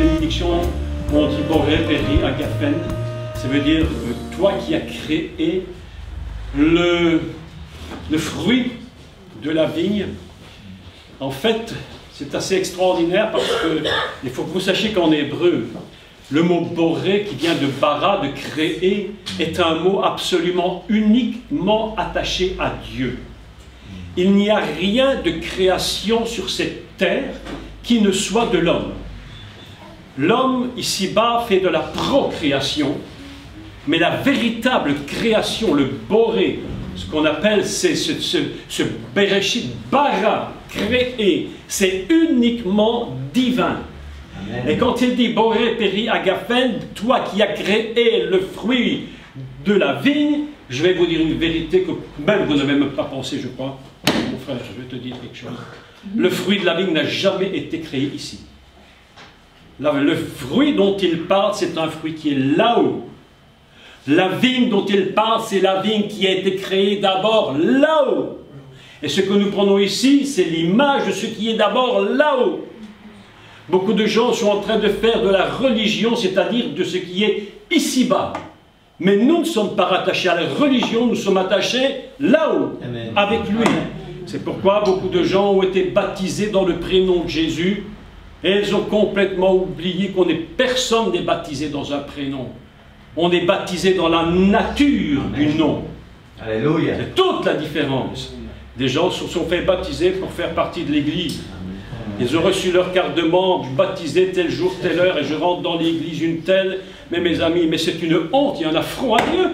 bénédiction, on dit Boré, Péri, Agaphen. Ça veut dire toi qui as créé le fruit de la vigne. En fait, c'est assez extraordinaire parce qu'il faut que vous sachiez qu'en hébreu, le mot boré qui vient de bara, de créer, est un mot absolument uniquement attaché à Dieu. Il n'y a rien de création sur cette terre qui ne soit de l'homme. L'homme, ici-bas, fait de la procréation, mais la véritable création, le boré, ce qu'on appelle ce Bereshit, bara, créé, c'est uniquement divin. Amen. Et quand il dit Boré, Péri, Agaphen, toi qui as créé le fruit de la vigne, je vais vous dire une vérité que même vous n'avez même pas pensé, je crois. Mon frère, je vais te dire quelque chose. Le fruit de la vigne n'a jamais été créé ici. Le fruit dont il parle, c'est un fruit qui est là-haut. La vigne dont il parle, c'est la vigne qui a été créée d'abord là-haut. Et ce que nous prenons ici, c'est l'image de ce qui est d'abord là-haut. Beaucoup de gens sont en train de faire de la religion, c'est-à-dire de ce qui est ici-bas. Mais nous ne sommes pas rattachés à la religion, nous sommes attachés là-haut, avec lui. C'est pourquoi beaucoup de gens ont été baptisés dans le prénom de Jésus, et ils ont complètement oublié qu'on n'est personne n'est baptisé dans un prénom. On est baptisé dans la nature du nom. Alléluia. C'est toute la différence. Des gens se sont fait baptiser pour faire partie de l'église. Ils ont reçu leur carte de membre, baptisé tel jour, telle heure, et je rentre dans l'église une telle. Mais mes amis, mais c'est une honte, il y a un affront à Dieu.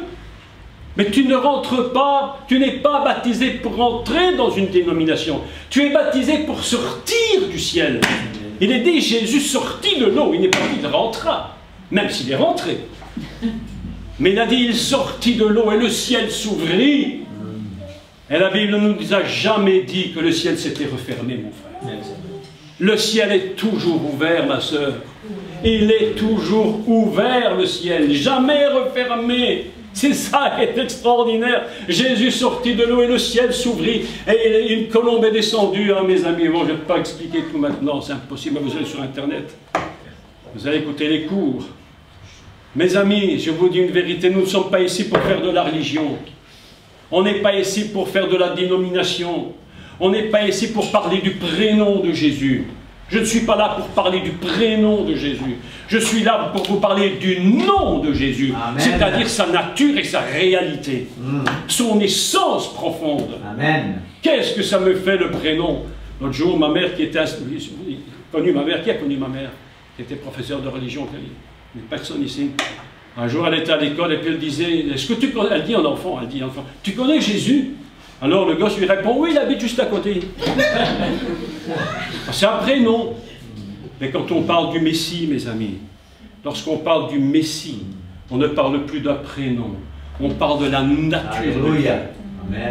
Mais tu ne rentres pas, tu n'es pas baptisé pour entrer dans une dénomination. Tu es baptisé pour sortir du ciel. Il est dit, Jésus sortit de l'eau, il n'est pas dit de rentrer, même s'il est rentré. Mais il a dit, il sortit de l'eau et le ciel s'ouvrit. Et la Bible ne nous a jamais dit que le ciel s'était refermé, mon frère. Le ciel est toujours ouvert, ma soeur. Il est toujours ouvert, le ciel, jamais refermé. C'est ça qui est extraordinaire. Jésus sortit de l'eau et le ciel s'ouvrit. Et une colombe est descendue, hein, mes amis. Bon, je ne vais pas expliquer tout maintenant, c'est impossible. Vous allez sur Internet. Vous allez écouter les cours. Mes amis, je vous dis une vérité, nous ne sommes pas ici pour faire de la religion. On n'est pas ici pour faire de la dénomination. On n'est pas ici pour parler du prénom de Jésus. Je ne suis pas là pour parler du prénom de Jésus. Je suis là pour vous parler du nom de Jésus, c'est-à-dire sa nature et sa réalité, son essence profonde. Qu'est-ce que ça me fait le prénom? L'autre jour, ma mère qui était connue, qui a connu ma mère, qui était professeure de religion, mais personne ici. Un jour, elle était à l'école et puis elle disait, est-ce que tu connais, elle dit à l'enfant, tu connais Jésus? Alors le gosse lui répond, oui, il habite juste à côté. C'est un prénom. Mais quand on parle du Messie, mes amis, lorsqu'on parle du Messie, on ne parle plus d'un prénom, on parle de la nature. Alléluia.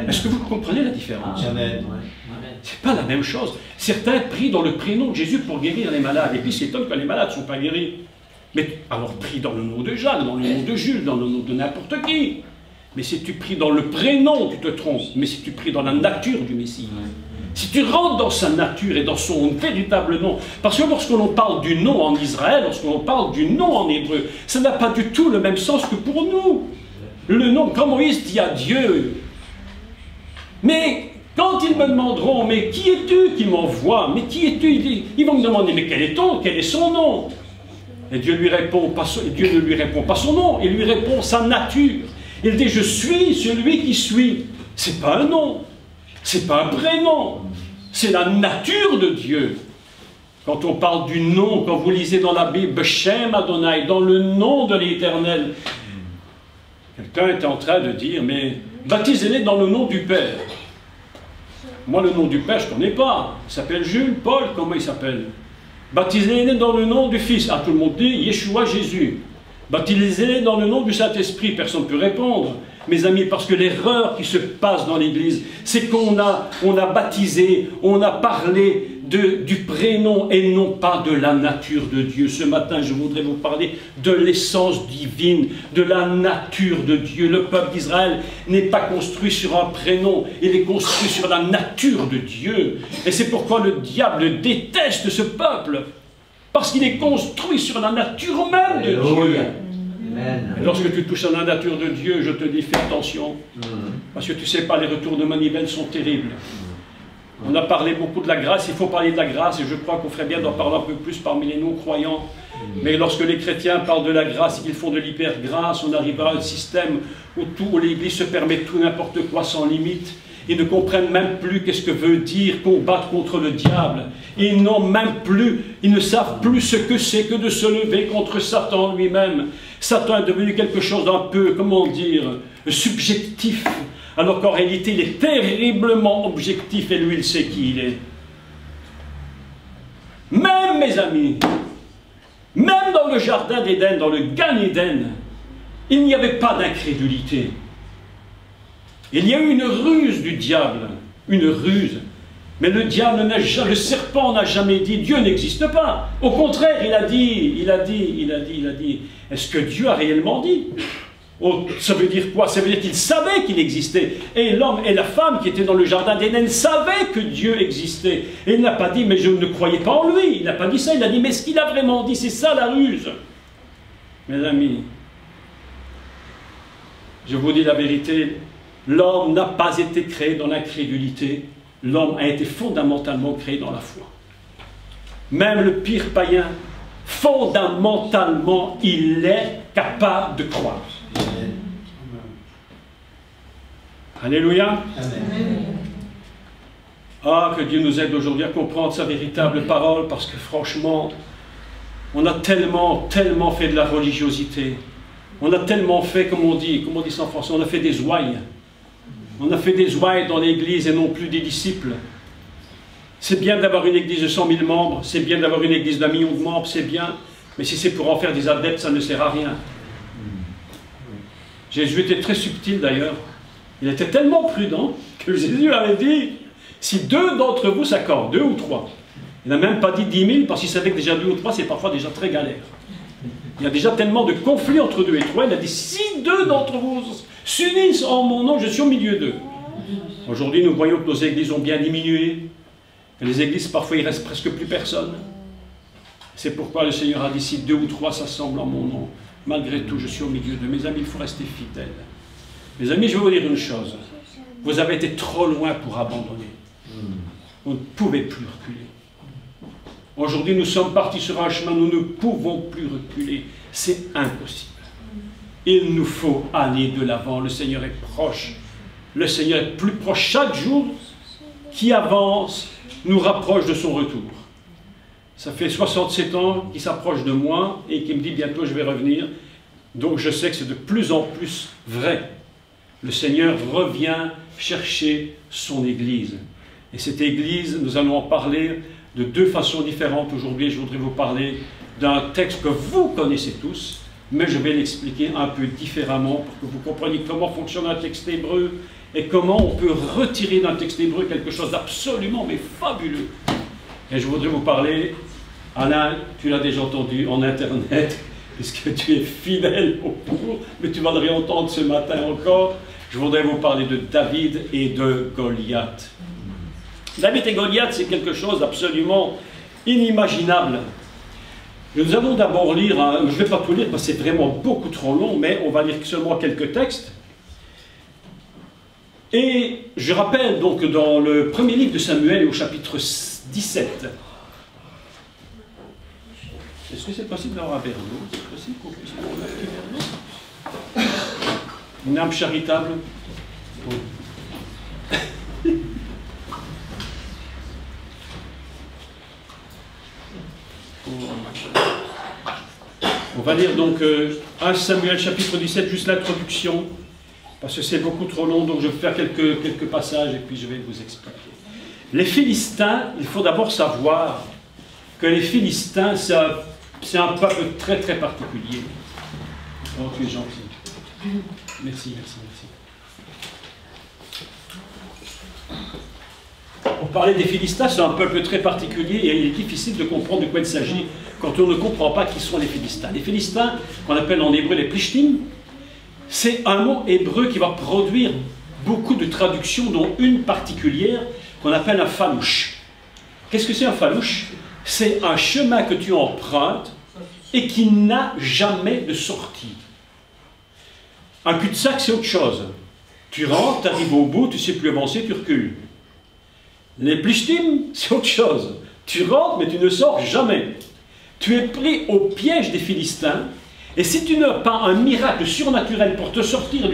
Est-ce que vous comprenez la différence? C'est pas la même chose. Certains prient dans le prénom de Jésus pour guérir les malades, et puis c'est étonnant que les malades ne sont pas guéris. Mais alors prie dans le nom de Jeanne, dans le nom de Jules, dans le nom de n'importe qui. Mais si tu pries dans le prénom, tu te trompes. Mais si tu pries dans la nature du Messie, si tu rentres dans sa nature et dans son véritable nom, parce que lorsqu'on parle du nom en Israël, lorsqu'on parle du nom en hébreu, ça n'a pas du tout le même sens que pour nous. Le nom, quand Moïse dit à Dieu, mais quand ils me demanderont, mais qui es-tu qui m'envoie? Mais qui es-tu? Ils vont me demander, mais quel est son nom? Et Dieu ne lui répond pas son nom, il lui répond sa nature. Il dit, je suis celui qui suis. C'est pas un nom, c'est pas un prénom, c'est la nature de Dieu. Quand on parle du nom, quand vous lisez dans la Bible, Beshem Adonai, dans le nom de l'Éternel, quelqu'un est en train de dire, mais baptisez-les dans le nom du Père. Moi, le nom du Père, je ne connais pas. Il s'appelle Jules, Paul, comment il s'appelle? Baptisez-les dans le nom du Fils. Ah, tout le monde dit Yeshua, Jésus. Baptisez-les dans le nom du Saint-Esprit. Personne ne peut répondre, mes amis, parce que l'erreur qui se passe dans l'Église, c'est qu'on a baptisé, on a parlé du prénom et non pas de la nature de Dieu. Ce matin, je voudrais vous parler de l'essence divine, de la nature de Dieu. Le peuple d'Israël n'est pas construit sur un prénom, il est construit sur la nature de Dieu. Et c'est pourquoi le diable déteste ce peuple. Parce qu'il est construit sur la nature même de Dieu. Et lorsque tu touches à la nature de Dieu, je te dis, fais attention. Parce que tu ne sais pas, les retours de manivelle sont terribles. On a parlé beaucoup de la grâce, il faut parler de la grâce, et je crois qu'on ferait bien d'en parler un peu plus parmi les non-croyants. Mais lorsque les chrétiens parlent de la grâce et qu'ils font de l'hyper-grâce, on arrivera à un système où l'Église se permet tout n'importe quoi sans limite. Ils ne comprennent même plus qu'est-ce que veut dire combattre contre le diable. Ils n'ont même plus, ils ne savent plus ce que c'est que de se lever contre Satan lui-même. Satan est devenu quelque chose d'un peu, comment dire, subjectif. Alors qu'en réalité, il est terriblement objectif et lui, il sait qui il est. Même, mes amis, même dans le jardin d'Éden, dans le Gan Éden, il n'y avait pas d'incrédulité. Il y a eu une ruse du diable, une ruse. Mais le diable, le serpent n'a jamais dit Dieu n'existe pas. Au contraire, il a dit, est-ce que Dieu a réellement dit? Oh, ça veut dire quoi? Ça veut dire qu'il savait qu'il existait. Et l'homme et la femme qui étaient dans le jardin d'Éden savaient que Dieu existait. Et il n'a pas dit, mais je ne croyais pas en lui. Il n'a pas dit ça, il a dit, mais ce qu'il a vraiment dit, c'est ça la ruse. Mes amis, je vous dis la vérité, l'homme n'a pas été créé dans l'incrédulité. L'homme a été fondamentalement créé dans la foi. Même le pire païen, fondamentalement, il est capable de croire. Amen. Alléluia. Amen. Ah, que Dieu nous aide aujourd'hui à comprendre sa véritable parole, parce que franchement, on a tellement fait de la religiosité. On a tellement fait, comme on dit ça en français, on a fait des ouailles. On a fait des ouailles dans l'église et non plus des disciples. C'est bien d'avoir une église de 100 000 membres, c'est bien d'avoir une église d'1 million de membres, c'est bien, mais si c'est pour en faire des adeptes, ça ne sert à rien. Jésus était très subtil d'ailleurs. Il était tellement prudent que Jésus avait dit, si 2 d'entre vous s'accordent, 2 ou 3, il n'a même pas dit 10 000 parce qu'il savait que déjà 2 ou 3 c'est parfois déjà très galère. Il y a déjà tellement de conflits entre 2 et 3, il a dit, si 2 d'entre vous s'unissent en mon nom, je suis au milieu d'eux. Aujourd'hui, nous voyons que nos églises ont bien diminué. Les églises, parfois, il ne reste presque plus personne. C'est pourquoi le Seigneur a dit, si 2 ou 3 s'assemblent en mon nom, malgré tout, je suis au milieu d'eux. Mes amis, il faut rester fidèles. Mes amis, je vais vous dire une chose. Vous avez été trop loin pour abandonner. Vous ne pouvez plus reculer. Aujourd'hui, nous sommes partis sur un chemin, nous ne pouvons plus reculer. C'est impossible. Il nous faut aller de l'avant. Le Seigneur est proche. Le Seigneur est plus proche chaque jour qui avance, nous rapproche de son retour. Ça fait 67 ans qu'il s'approche de moi et qu'il me dit bientôt je vais revenir. Donc je sais que c'est de plus en plus vrai. Le Seigneur revient chercher son Église. Et cette Église, nous allons en parler de 2 façons différentes. Aujourd'hui, je voudrais vous parler d'un texte que vous connaissez tous, mais je vais l'expliquer un peu différemment pour que vous compreniez comment fonctionne un texte hébreu et comment on peut retirer d'un texte hébreu quelque chose d'absolument mais fabuleux. Et je voudrais vous parler, Alain, tu l'as déjà entendu en Internet, puisque tu es fidèle au cours, mais tu vas le réentendre ce matin encore. Je voudrais vous parler de David et de Goliath. David et Goliath, c'est quelque chose d'absolument inimaginable. Nous allons d'abord lire, je ne vais pas tout lire parce que c'est vraiment beaucoup trop long, mais on va lire seulement quelques textes. Et je rappelle donc dans le premier livre de Samuel, au chapitre 17. Est-ce que c'est possible d'avoir un verre d'eau? C'est possible qu'on puisse avoir un petit verre d'eau? Une âme charitable? Oui. On va lire donc 1 Samuel chapitre 17, juste l'introduction, parce que c'est beaucoup trop long, donc je vais faire quelques passages et puis je vais vous expliquer. Les Philistins, il faut d'abord savoir que les Philistins, c'est un peuple très très particulier. Oh, tu es gentil. Merci. Pour parler des Philistins, c'est un peuple très particulier et il est difficile de comprendre de quoi il s'agit quand on ne comprend pas qui sont les Philistins. Les Philistins, qu'on appelle en hébreu les Plishtim, c'est un mot hébreu qui va produire beaucoup de traductions, dont une particulière qu'on appelle un falouche. Qu'est-ce que c'est un falouche? c'est un chemin que tu empruntes et qui n'a jamais de sortie. Un cul-de-sac, c'est autre chose. Tu rentres, tu arrives au bout, tu ne sais plus avancer, tu recules. Les plishtim, c'est autre chose. Tu rentres, mais tu ne sors jamais. Tu es pris au piège des Philistins, et si tu n'as pas un miracle surnaturel pour te sortir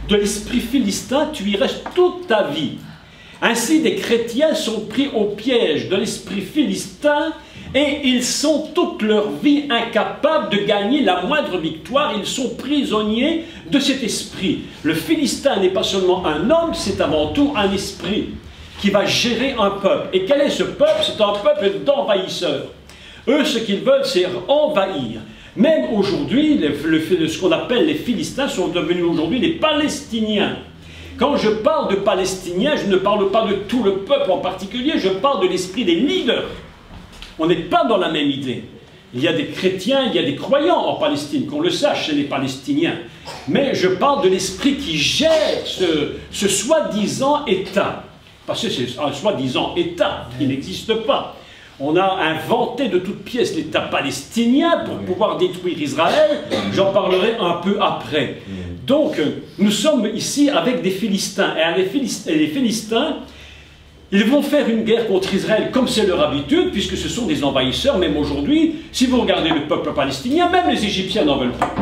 de l'esprit philistin, tu y restes toute ta vie. Ainsi, des chrétiens sont pris au piège de l'esprit philistin, et ils sont toute leur vie incapables de gagner la moindre victoire. Ils sont prisonniers de cet esprit. Le Philistin n'est pas seulement un homme, c'est avant tout un esprit qui va gérer un peuple. Et quel est ce peuple? C'est un peuple d'envahisseurs. Eux, ce qu'ils veulent, c'est envahir. Même aujourd'hui, ce qu'on appelle les Philistins sont devenus aujourd'hui les Palestiniens. Quand je parle de Palestiniens, je ne parle pas de tout le peuple en particulier, je parle de l'esprit des leaders. On n'est pas dans la même idée. Il y a des chrétiens, il y a des croyants en Palestine, qu'on le sache chez les Palestiniens. Mais je parle de l'esprit qui gère ce soi-disant État. Parce que c'est un soi-disant État qui n'existe pas. On a inventé de toutes pièces l'État palestinien pour pouvoir détruire Israël. J'en parlerai un peu après. Donc, nous sommes ici avec des Philistins. Et les Philistins, ils vont faire une guerre contre Israël comme c'est leur habitude, puisque ce sont des envahisseurs. Même aujourd'hui, si vous regardez le peuple palestinien, même les Égyptiens n'en veulent pas.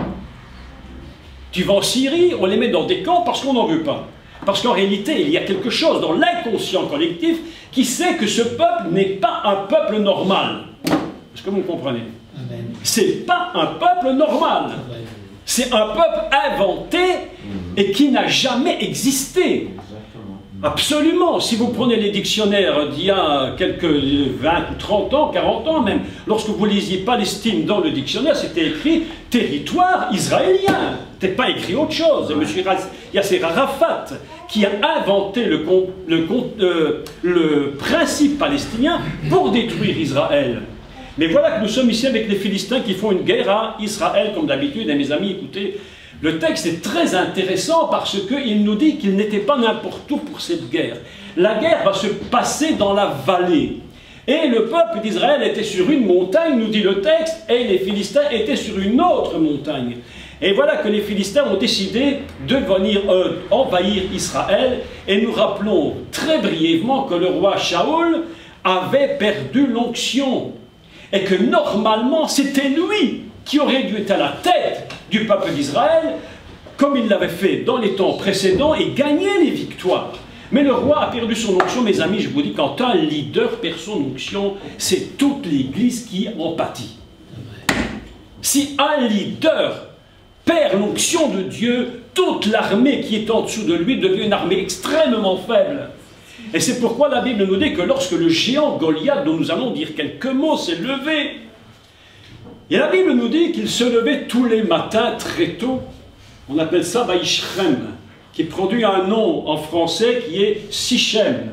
Tu vas en Syrie, on les met dans des camps parce qu'on n'en veut pas. Parce qu'en réalité, il y a quelque chose dans l'inconscient collectif qui sait que ce peuple n'est pas un peuple normal. Est-ce que vous me comprenez? C'est pas un peuple normal. C'est un peuple inventé et qui n'a jamais existé. Absolument. Si vous prenez les dictionnaires d'il y a quelques 20 ou 30 ans, 40 ans même, lorsque vous lisiez Palestine dans le dictionnaire, c'était écrit « territoire israélien ». Ce n'était pas écrit autre chose. M. Yasser Arafat, qui a inventé le principe palestinien pour détruire Israël. Mais voilà que nous sommes ici avec les Philistins qui font une guerre à Israël, comme d'habitude. Et mes amis, écoutez, le texte est très intéressant parce qu'il nous dit qu'il n'était pas n'importe où pour cette guerre. La guerre va se passer dans la vallée. Et le peuple d'Israël était sur une montagne, nous dit le texte, et les Philistins étaient sur une autre montagne. Et voilà que les Philistins ont décidé de venir envahir Israël. Et nous rappelons très brièvement que le roi Shaoul avait perdu l'onction. Et que normalement, c'était lui qui aurait dû être à la tête du peuple d'Israël, comme il l'avait fait dans les temps précédents, et gagner les victoires. Mais le roi a perdu son onction, mes amis. Je vous dis, quand un leader perd son onction, c'est toute l'Église qui en pâtit. Si un leader perd l'onction de Dieu, toute l'armée qui est en dessous de lui devient une armée extrêmement faible. Et c'est pourquoi la Bible nous dit que lorsque le géant Goliath, dont nous allons dire quelques mots, s'est levé, et la Bible nous dit qu'il se levait tous les matins très tôt. On appelle ça Vaïshrem, qui produit un nom en français qui est Sichem,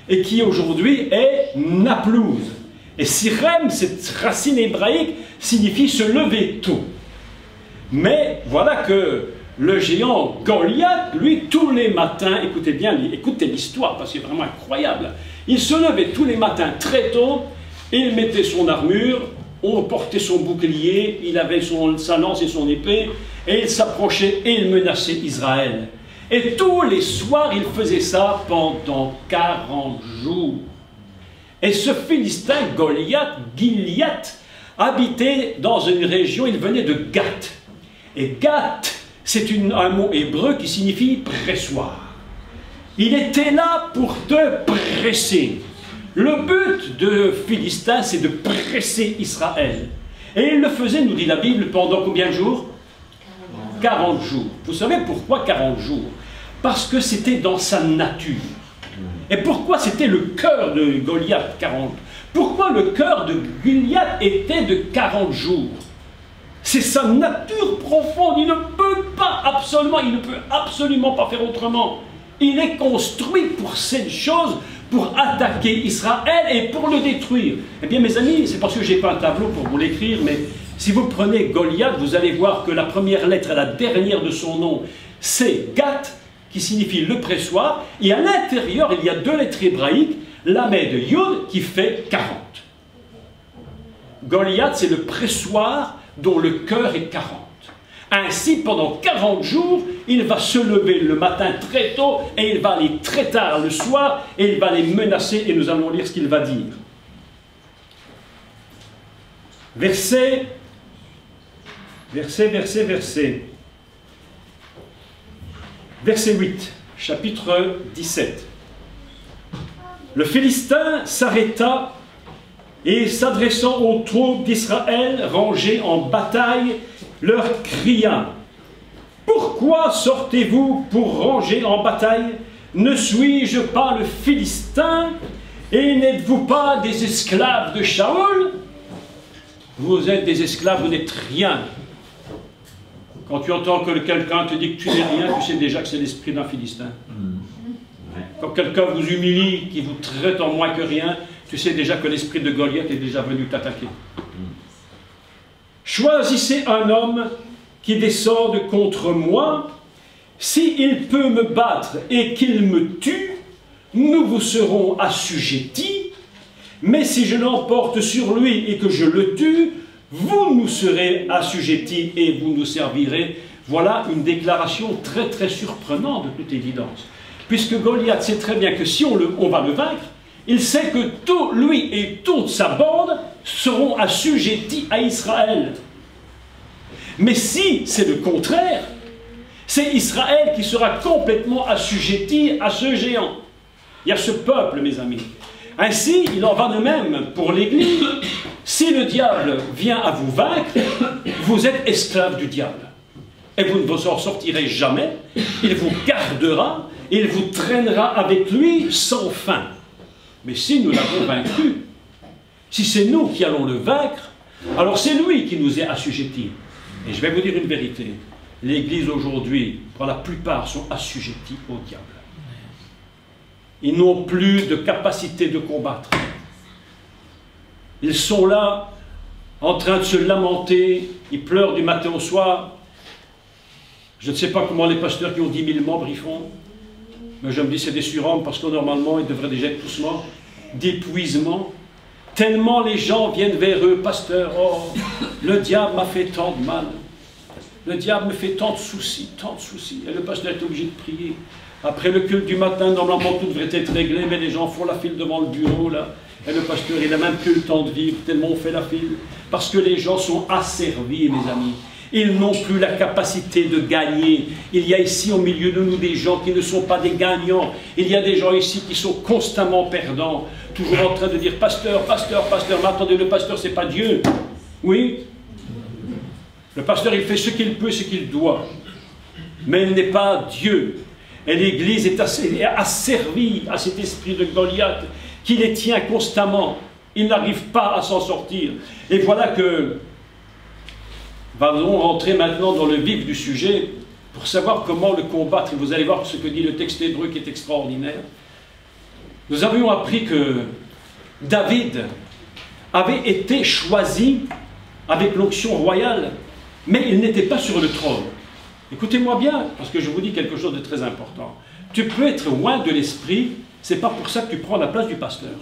et qui aujourd'hui est Naplouse. Et Sirem, cette racine hébraïque, signifie se lever tôt. Mais voilà que le géant Goliath, lui, tous les matins, écoutez bien, écoutez l'histoire, parce que c'est vraiment incroyable. Il se levait tous les matins très tôt, il mettait son armure, on portait son bouclier, il avait sa lance et son épée, et il s'approchait et il menaçait Israël. Et tous les soirs, il faisait ça pendant 40 jours. Et ce Philistin, Goliath, habitait dans une région, il venait de Gath. Et Gath, c'est un mot hébreu qui signifie pressoir. Il était là pour te presser. Le but de Philistin, c'est de presser Israël. Et il le faisait, nous dit la Bible, pendant combien de jours? 40 jours. Vous savez pourquoi 40 jours? Parce que c'était dans sa nature. Et pourquoi c'était le cœur de Goliath 40? Pourquoi le cœur de Goliath était de 40 jours? C'est sa nature profonde. Il ne peut absolument pas faire autrement. Il est construit pour cette chose, pour attaquer Israël et pour le détruire. Eh bien, mes amis, c'est parce que je n'ai pas un tableau pour vous l'écrire, mais si vous prenez Goliath, vous allez voir que la première lettre et la dernière de son nom, c'est Gath, qui signifie le pressoir, et à l'intérieur, il y a deux lettres hébraïques, Lamed Yod, qui fait 40. Goliath, c'est le pressoir dont le cœur est 40. Ainsi, pendant 40 jours, il va se lever le matin très tôt et il va aller très tard le soir et il va les menacer et nous allons lire ce qu'il va dire. Verset 8, chapitre 17. Le Philistin s'arrêta et s'adressant aux troupes d'Israël rangées en bataille, leur cria: « Pourquoi sortez-vous pour ranger en bataille? Ne suis-je pas le Philistin? Et n'êtes-vous pas des esclaves de Shaoul? » Vous êtes des esclaves, vous n'êtes rien. Quand tu entends que quelqu'un te dit que tu n'es rien, tu sais déjà que c'est l'esprit d'un Philistin. Quand quelqu'un vous humilie, qui vous traite en moins que rien, tu sais déjà que l'esprit de Goliath est déjà venu t'attaquer. Choisissez un homme qui descende contre moi. S'il peut me battre et qu'il me tue, nous vous serons assujettis. Mais si je l'emporte sur lui et que je le tue, vous nous serez assujettis et vous nous servirez. Voilà une déclaration très très surprenante de toute évidence. Puisque Goliath sait très bien que si on va le vaincre, il sait que tout lui et toute sa bande seront assujettis à Israël. Mais si c'est le contraire, c'est Israël qui sera complètement assujetti à ce géant. Il y a ce peuple, mes amis. Ainsi, il en va de même pour l'Église. Si le diable vient à vous vaincre, vous êtes esclave du diable. Et vous ne vous en sortirez jamais. Il vous gardera, il vous traînera avec lui sans fin. Mais si nous l'avons vaincu, si c'est nous qui allons le vaincre, alors c'est lui qui nous est assujetti. Et je vais vous dire une vérité. L'Église aujourd'hui, pour la plupart, sont assujettis au diable. Ils n'ont plus de capacité de combattre. Ils sont là, en train de se lamenter, ils pleurent du matin au soir. Je ne sais pas comment les pasteurs qui ont 10 000 membres y font, mais je me dis c'est des surhommes parce que normalement ils devraient déjà être tous morts, d'épuisement. Tellement les gens viennent vers eux, pasteur, oh, le diable m'a fait tant de mal. Le diable me fait tant de soucis, tant de soucis. Et le pasteur est obligé de prier. Après le culte du matin, normalement tout devrait être réglé, mais les gens font la file devant le bureau, là. Et le pasteur, il n'a même plus le temps de vivre, tellement on fait la file. Parce que les gens sont asservis, mes amis. Ils n'ont plus la capacité de gagner. Il y a ici au milieu de nous des gens qui ne sont pas des gagnants. Il y a des gens ici qui sont constamment perdants. Toujours en train de dire, pasteur, pasteur, pasteur. Mais attendez, le pasteur, c'est pas Dieu. Oui. Le pasteur, il fait ce qu'il peut, ce qu'il doit. Mais il n'est pas Dieu. Et l'Église est asservie à cet esprit de Goliath qui les tient constamment. Ils n'arrivent pas à s'en sortir. Et voilà que nous allons rentrer maintenant dans le vif du sujet pour savoir comment le combattre. Et vous allez voir ce que dit le texte hébreu qui est extraordinaire. Nous avions appris que David avait été choisi avec l'onction royale, mais il n'était pas sur le trône. Écoutez-moi bien, parce que je vous dis quelque chose de très important. Tu peux être loin de l'esprit, c'est pas pour ça que tu prends la place du pasteur.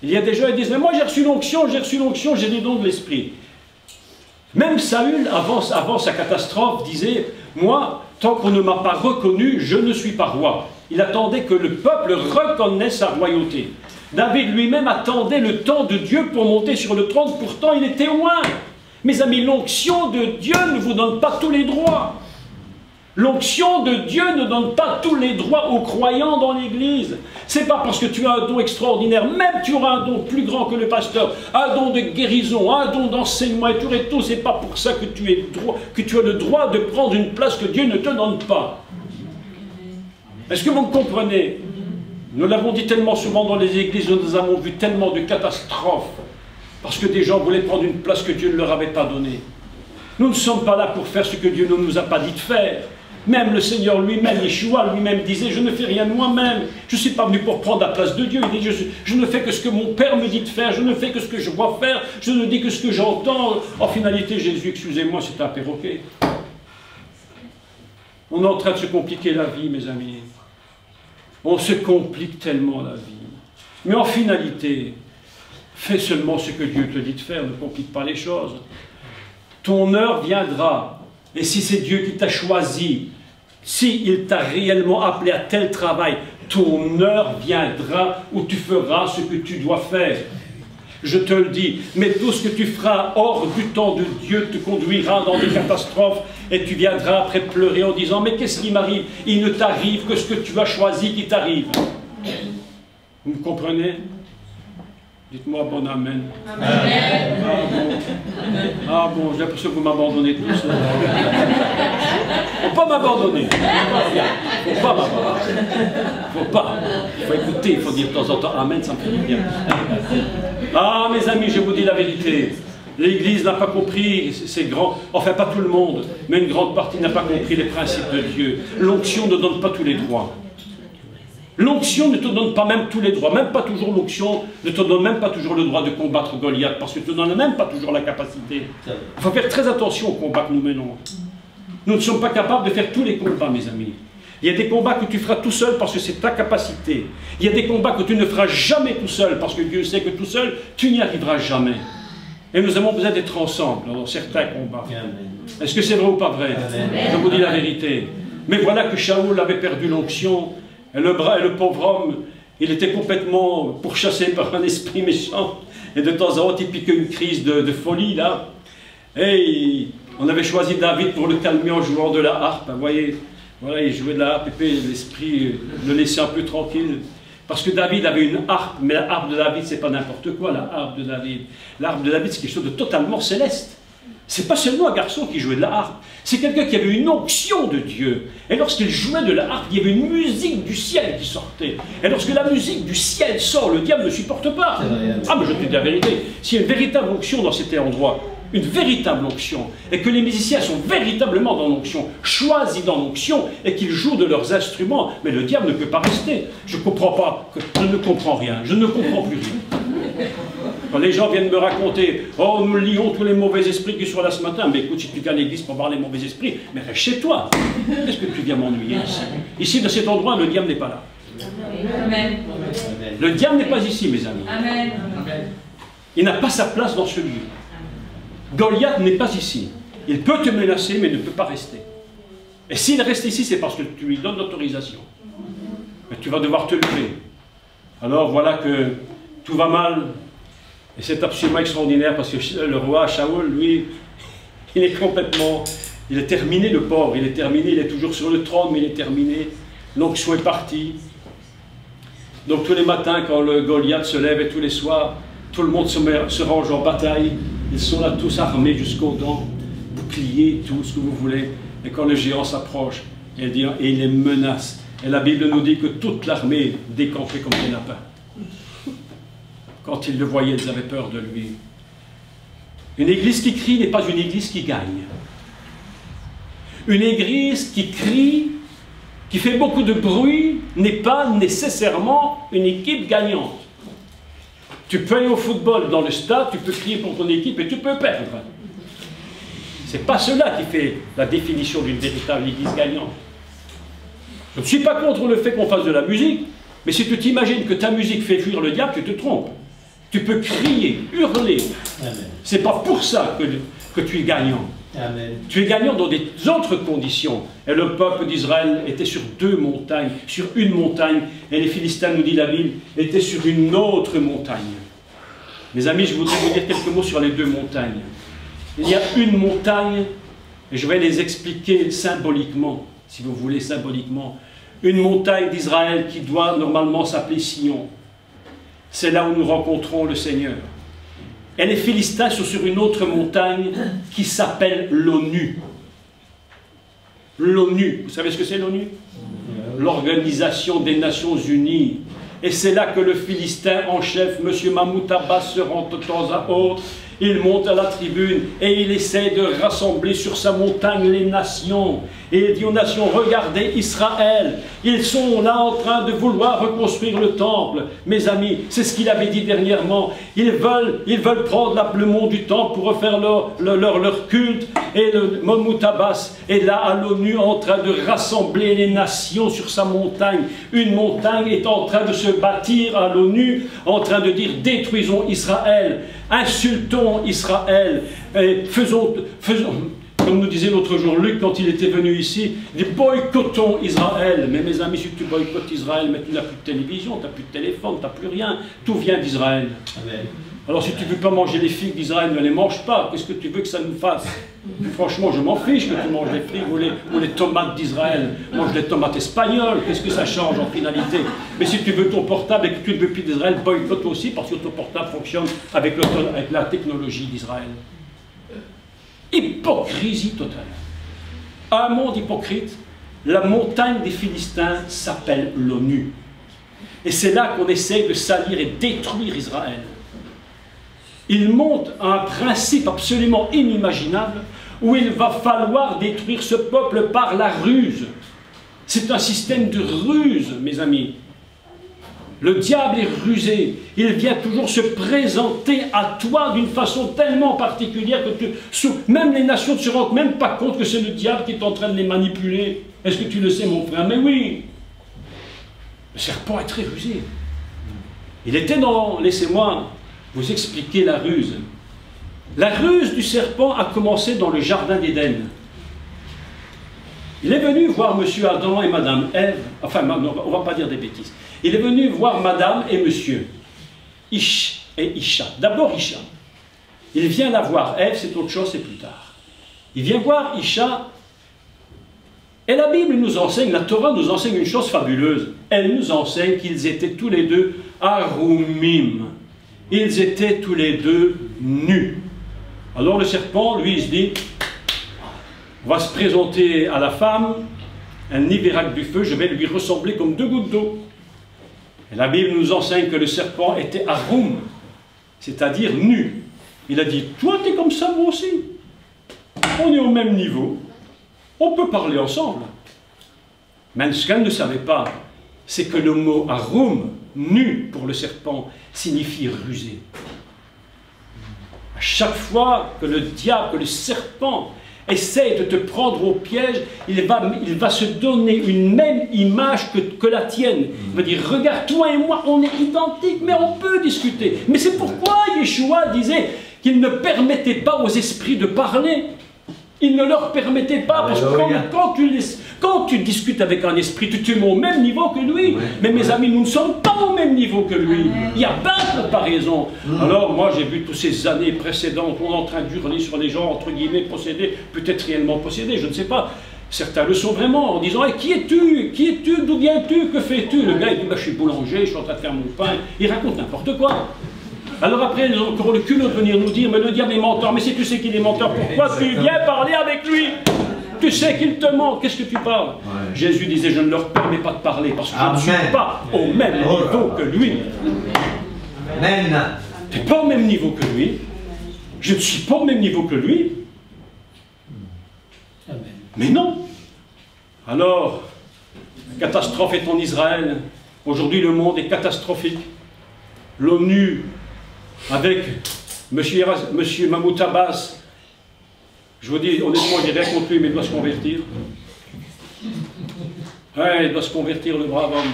Il y a des gens qui disent, mais moi j'ai reçu l'onction, j'ai les dons de l'esprit. Même Saül, avant sa catastrophe, disait, moi, tant qu'on ne m'a pas reconnu, je ne suis pas roi. Il attendait que le peuple reconnaisse sa royauté. David lui-même attendait le temps de Dieu pour monter sur le trône, pourtant il était loin. Mes amis, l'onction de Dieu ne vous donne pas tous les droits. L'onction de Dieu ne donne pas tous les droits aux croyants dans l'Église. C'est pas parce que tu as un don extraordinaire, même tu auras un don plus grand que le pasteur, un don de guérison, un don d'enseignement et tout, c'est pas pour ça que tu as le droit de prendre une place que Dieu ne te donne pas. Est-ce que vous me comprenez? Nous l'avons dit tellement souvent dans les églises, nous avons vu tellement de catastrophes, parce que des gens voulaient prendre une place que Dieu ne leur avait pas donnée. Nous ne sommes pas là pour faire ce que Dieu ne nous a pas dit de faire. Même le Seigneur lui-même, Yeshua lui-même disait, je ne fais rien de moi-même. Je ne suis pas venu pour prendre la place de Dieu. Il dit, je ne fais que ce que mon Père me dit de faire. Je ne fais que ce que je vois faire. Je ne dis que ce que j'entends. En finalité, Jésus, excusez-moi, c'est un perroquet. On est en train de se compliquer la vie, mes amis. On se complique tellement la vie. Mais en finalité, Fais seulement ce que Dieu te dit de faire, ne complique pas les choses. Ton heure viendra. Et si c'est Dieu qui t'a choisi, si il t'a réellement appelé à tel travail, ton heure viendra où tu feras ce que tu dois faire. Je te le dis, mais tout ce que tu feras hors du temps de Dieu te conduira dans des catastrophes et tu viendras après pleurer en disant « Mais qu'est-ce qui m'arrive ?» Il ne t'arrive que ce que tu as choisi qui t'arrive. Vous me comprenez? Dites-moi bon amen. Amen. Ah bon, j'ai l'impression que vous m'abandonnez tous. Faut pas m'abandonner. Faut pas m'abandonner. Faut pas. Il faut écouter, il faut dire de temps en temps amen, ça me fait du bien. Ah mes amis, je vous dis la vérité. L'Église n'a pas compris, c'est grand, enfin pas tout le monde, mais une grande partie n'a pas compris les principes de Dieu. L'onction ne donne pas tous les droits. L'onction ne te donne pas même tous les droits, même pas toujours l'onction ne te donne même pas toujours le droit de combattre Goliath, parce que tu n'en as même pas toujours la capacité. Il faut faire très attention au combat que nous menons. Nous ne sommes pas capables de faire tous les combats, mes amis. Il y a des combats que tu feras tout seul parce que c'est ta capacité. Il y a des combats que tu ne feras jamais tout seul, parce que Dieu sait que tout seul, tu n'y arriveras jamais. Et nous avons besoin d'être ensemble dans certains combats. Est-ce que c'est vrai ou pas vrai? Je vous dis la vérité. Mais voilà que Shaoul avait perdu l'onction. Et le pauvre homme, il était complètement pourchassé par un esprit méchant. Et de temps en temps, il piquait une crise de folie, là. Et on avait choisi David pour le calmer en jouant de la harpe. Vous voyez, voilà, il jouait de la harpe, et l'esprit le laissait un peu tranquille. Parce que David avait une harpe, mais la harpe de David, c'est pas n'importe quoi, la harpe de David. La harpe de David, c'est quelque chose de totalement céleste. C'est pas seulement un garçon qui jouait de la harpe, c'est quelqu'un qui avait une onction de Dieu. Et lorsqu'il jouait de la harpe, il y avait une musique du ciel qui sortait. Et lorsque la musique du ciel sort, le diable ne supporte pas. Ah, mais je te dis la vérité, s'il y a une véritable onction dans cet endroit, une véritable onction, et que les musiciens sont véritablement dans l'onction, choisis dans l'onction, et qu'ils jouent de leurs instruments, mais le diable ne peut pas rester. Je ne comprends pas, je ne comprends rien, je ne comprends plus rien. Quand les gens viennent me raconter « Oh, nous lions tous les mauvais esprits qui sont là ce matin. » Mais écoute, si tu viens à l'église pour voir les mauvais esprits, mais reste chez toi. Qu'est-ce que tu viens m'ennuyer ici? Ici, dans cet endroit, le diable n'est pas là. Amen. Le diable n'est pas ici, mes amis. Amen. Il n'a pas sa place dans ce lieu. Goliath n'est pas ici. Il peut te menacer, mais ne peut pas rester. Et s'il reste ici, c'est parce que tu lui donnes l'autorisation. Mais tu vas devoir te lever. Alors voilà que tout va mal. Et c'est absolument extraordinaire parce que le roi Shaoul, lui, il est complètement... Il est terminé, le pauvre. Il est terminé, il est toujours sur le trône, mais il est terminé. L'onction est partie. Donc tous les matins, quand le Goliath se lève et tous les soirs, tout le monde se range en bataille. Ils sont là tous armés jusqu'aux dents, boucliers, tout ce que vous voulez. Et quand le géant s'approche, et il les menace. Et la Bible nous dit que toute l'armée décampait comme des lapins. Quand ils le voyaient, ils avaient peur de lui. Une église qui crie n'est pas une église qui gagne. Une église qui crie, qui fait beaucoup de bruit, n'est pas nécessairement une équipe gagnante. Tu peux aller au football dans le stade, tu peux crier pour ton équipe et tu peux perdre. C'est pas cela qui fait la définition d'une véritable église gagnante. Je ne suis pas contre le fait qu'on fasse de la musique, mais si tu t'imagines que ta musique fait fuir le diable, tu te trompes. Tu peux crier, hurler. C'est pas pour ça que tu es gagnant. Amen. Tu es gagnant dans des autres conditions. Et le peuple d'Israël était sur deux montagnes, sur une montagne, et les Philistins, nous dit la Bible, étaient sur une autre montagne. Mes amis, je voudrais vous dire quelques mots sur les deux montagnes. Il y a une montagne, et je vais les expliquer symboliquement, si vous voulez, symboliquement. Une montagne d'Israël qui doit normalement s'appeler Sion. C'est là où nous rencontrons le Seigneur. Et les Philistins sont sur une autre montagne qui s'appelle l'ONU. L'ONU, vous savez ce que c'est l'ONU? L'Organisation des Nations Unies. Et c'est là que le Philistin en chef, M. Mahmoud Abbas, se rend de temps à autre. il monte à la tribune et il essaie de rassembler sur sa montagne les nations. Et il dit aux nations, regardez Israël, ils sont là en train de vouloir reconstruire le temple. Mes amis, c'est ce qu'il avait dit dernièrement. Ils veulent prendre le mont du temple pour refaire leur culte. Et le Mahmoud Abbas est là à l'ONU en train de rassembler les nations sur sa montagne. Une montagne est en train de se bâtir à l'ONU, en train de dire détruisons Israël, insultons Israël, et faisons comme nous disait l'autre jour Luc quand il était venu ici, il dit boycottons Israël. Mais mes amis, si tu boycottes Israël, mais tu n'as plus de télévision, tu n'as plus de téléphone, tu n'as plus rien, tout vient d'Israël. Alors si tu ne veux pas manger les figues d'Israël, ne les mange pas. Qu'est-ce que tu veux que ça nous fasse? Franchement, je m'en fiche que tu manges les figues ou les tomates d'Israël. Mange les tomates espagnoles, qu'est-ce que ça change en finalité? Mais si tu veux ton portable et que tu ne veux plus d'Israël, boycotte aussi parce que ton portable fonctionne avec la technologie d'Israël. Hypocrisie totale. Un monde hypocrite, la montagne des Philistins s'appelle l'ONU. Et c'est là qu'on essaie de salir et détruire Israël. Il monte à un principe absolument inimaginable où il va falloir détruire ce peuple par la ruse. C'est un système de ruse, mes amis. Le diable est rusé. Il vient toujours se présenter à toi d'une façon tellement particulière que même les nations ne se rendent même pas compte que c'est le diable qui est en train de les manipuler. Est-ce que tu le sais, mon frère? Mais oui. Le serpent est très rusé. Il était dans... Laissez-moi vous expliquer la ruse. La ruse du serpent a commencé dans le jardin d'Éden. Il est venu voir monsieur Adam et madame Ève, enfin, on ne va pas dire des bêtises. Il est venu voir madame et monsieur, Ish et Isha. D'abord Isha. Il vient la voir, Ève, c'est autre chose, c'est plus tard. Il vient voir Isha, et la Bible nous enseigne, la Torah nous enseigne une chose fabuleuse. Elle nous enseigne qu'ils étaient tous les deux arumim. Ils étaient tous les deux nus. Alors le serpent, lui, il se dit, on va se présenter à la femme, un iverac du feu, je vais lui ressembler comme deux gouttes d'eau. Et la Bible nous enseigne que le serpent était arum, c'est-à-dire nu. Il a dit, toi tu es comme ça, moi aussi. On est au même niveau, on peut parler ensemble. Mais ce qu'elle ne savait pas, c'est que le mot arum, nu pour le serpent, signifie rusé. À chaque fois que le diable, que le serpent essaie de te prendre au piège, il va se donner une même image que la tienne. Il va dire, regarde, toi et moi, on est identiques, mais on peut discuter. Mais c'est pourquoi Yeshua disait qu'il ne permettait pas aux esprits de parler. Il ne leur permettait pas, parce que quand tu discutes avec un esprit, tu te mets au même niveau que lui. Mais mes amis, nous ne sommes pas au même niveau que lui. Il n'y a pas de comparaison. Alors moi, j'ai vu toutes ces années précédentes, on est en train d'hurler sur les gens, entre guillemets, possédés, peut-être réellement possédés, je ne sais pas. Certains le sont vraiment, en disant hey, « Qui es-tu? Qui es-tu? D'où viens-tu? Que fais-tu » Le gars, il dit bah, « Je suis boulanger, je suis en train de faire mon pain. » Il raconte n'importe quoi. Alors après, ils ont encore le culot de venir nous dire, mais le diable est menteur. Mais si tu sais qu'il est menteur, pourquoi tu viens parler avec lui? Tu sais qu'il te ment, qu'est-ce que tu parles? Jésus disait, je ne leur permets pas de parler, parce que je ne suis pas au même niveau que lui. Tu n'es pas au même niveau que lui. Je ne suis pas au même niveau que lui. Mais non. Alors, la catastrophe est en Israël. Aujourd'hui, le monde est catastrophique. L'ONU, avec monsieur Mahmoud Abbas, je vous dis honnêtement, il n'est rien contre lui, mais il doit se convertir. Ouais, il doit se convertir, le brave homme.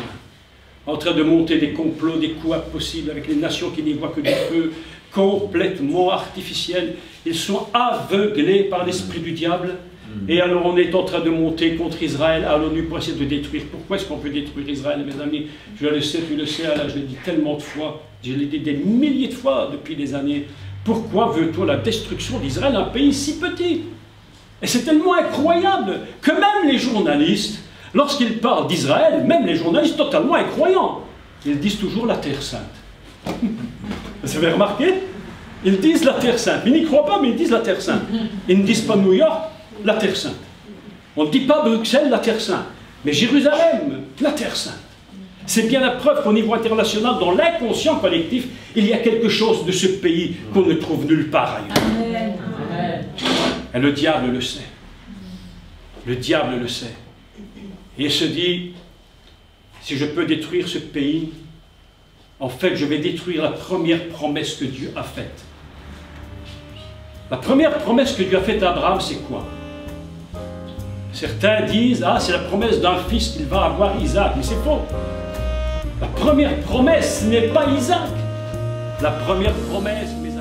En train de monter des complots, des coups impossibles avec les nations qui n'y voient que du feu, complètement artificiels. Ils sont aveuglés par l'esprit du diable. Et alors on est en train de monter contre Israël à l'ONU pour essayer de détruire. Pourquoi est-ce qu'on peut détruire Israël, mes amis? Je le sais, tu le sais, là, je l'ai dit tellement de fois. Je l'ai dit des milliers de fois depuis des années. Pourquoi veut-on la destruction d'Israël, un pays si petit? Et c'est tellement incroyable que même les journalistes, lorsqu'ils parlent d'Israël, même les journalistes totalement incroyants, ils disent toujours la Terre Sainte. Vous avez remarqué? Ils disent la Terre Sainte. Ils n'y croient pas, mais ils disent la Terre Sainte. Ils ne disent pas New York, la Terre Sainte. On ne dit pas Bruxelles, la Terre Sainte. Mais Jérusalem, la Terre Sainte. C'est bien la preuve qu'au niveau international, dans l'inconscient collectif, il y a quelque chose de ce pays qu'on ne trouve nulle part ailleurs. Amen. Et le diable le sait. Le diable le sait. Et il se dit, si je peux détruire ce pays, en fait, je vais détruire la première promesse que Dieu a faite. La première promesse que Dieu a faite à Abraham, c'est quoi? Certains disent, ah, c'est la promesse d'un fils qu'il va avoir, Isaac. Mais c'est faux. La première promesse, ce n'est pas Isaac. La première promesse, mes